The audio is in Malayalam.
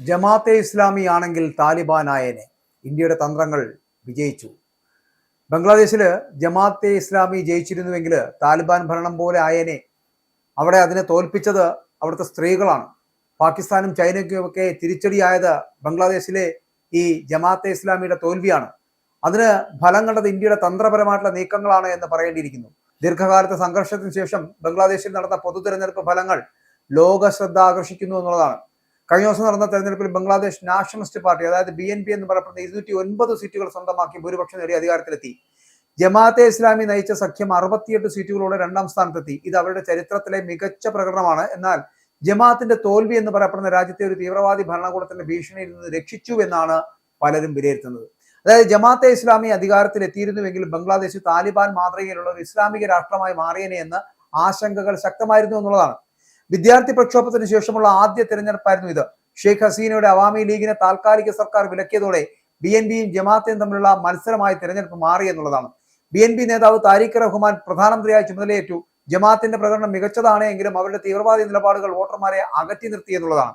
ജമാഅത്തെ ഇസ്ലാമി ആണെങ്കിൽ താലിബാൻ ആയേനെ. ഇന്ത്യയുടെ തന്ത്രങ്ങൾ വിജയിച്ചു. ബംഗ്ലാദേശില് ജമാഅത്തെ ഇസ്ലാമി ജയിച്ചിരുന്നുവെങ്കിൽ താലിബാൻ ഭരണം പോലെ ആയേനെ. അവിടെ അതിനെ തോൽപ്പിച്ചത് അവിടുത്തെ സ്ത്രീകളാണ്. പാകിസ്ഥാനും ചൈനയ്ക്കും ഒക്കെ തിരിച്ചടിയായത് ബംഗ്ലാദേശിലെ ഈ ജമാഅത്തെ ഇസ്ലാമിയുടെ തോൽവിയാണ്. അതിന് ഫലം കണ്ടത് ഇന്ത്യയുടെ തന്ത്രപരമായിട്ടുള്ള നീക്കങ്ങളാണ് എന്ന് പറയേണ്ടിയിരിക്കുന്നു. ദീർഘകാലത്തെ സംഘർഷത്തിന് ശേഷം ബംഗ്ലാദേശിൽ നടന്ന പൊതു തെരഞ്ഞെടുപ്പ് ഫലങ്ങൾ ലോക ശ്രദ്ധ ആകർഷിക്കുന്നു എന്നുള്ളതാണ്. കഴിഞ്ഞ ദിവസം നടന്ന തെരഞ്ഞെടുപ്പിൽ ബംഗ്ലാദേശ് നാഷണലിസ്റ്റ് പാർട്ടി, അതായത് BNP എന്ന് പറയപ്പെടുന്ന 209 സീറ്റുകൾ സ്വന്തമാക്കി ഭൂരിപക്ഷം നേടി അധികാരത്തിലെത്തി. ജമാഅത്തെ ഇസ്ലാമി നയിച്ച സഖ്യം 68 സീറ്റുകളോടെ 2ാം സ്ഥാനത്തെത്തി. ഇത് അവരുടെ ചരിത്രത്തിലെ മികച്ച പ്രകടനമാണ്. എന്നാൽ ജമാഅത്തിന്റെ തോൽവി എന്ന് പറയപ്പെടുന്ന രാജ്യത്തെ ഒരു തീവ്രവാദി ഭരണകൂടത്തിന്റെ ഭീഷണിയിൽ നിന്ന് രക്ഷിച്ചു എന്നാണ് പലരും വിലയിരുത്തുന്നത്. അതായത് ജമാഅത്തെ ഇസ്ലാമി അധികാരത്തിൽ എത്തിയിരുന്നുവെങ്കിൽ ബംഗ്ലാദേശ് താലിബാൻ മാതൃകയിലുള്ള ഒരു ഇസ്ലാമിക രാഷ്ട്രമായി മാറിയേനെ എന്ന് ആശങ്കകൾ ശക്തമായിരുന്നു എന്നുള്ളതാണ്. വിദ്യാർത്ഥി പ്രക്ഷോഭത്തിന് ശേഷമുള്ള ആദ്യ തെരഞ്ഞെടുപ്പായിരുന്നു ഇത്. ഷെയ്ഖ് ഹസീനയുടെ അവാമി ലീഗിനെ താൽക്കാലിക സർക്കാർ വിലക്കിയതോടെ BNPയും ജമാഅത്തും തമ്മിലുള്ള മത്സരമായി തെരഞ്ഞെടുപ്പ് മാറി എന്നുള്ളതാണ്. BNP നേതാവ് താരിഖ് റഹ്മാൻ പ്രധാനമന്ത്രിയായി ചുമതലയേറ്റു. ജമാഅത്തിന്റെ പ്രകടനം മികച്ചതാണ് എങ്കിലും അവരുടെ തീവ്രവാദി നിലപാടുകൾ വോട്ടർമാരെ അകറ്റി നിർത്തി എന്നുള്ളതാണ്.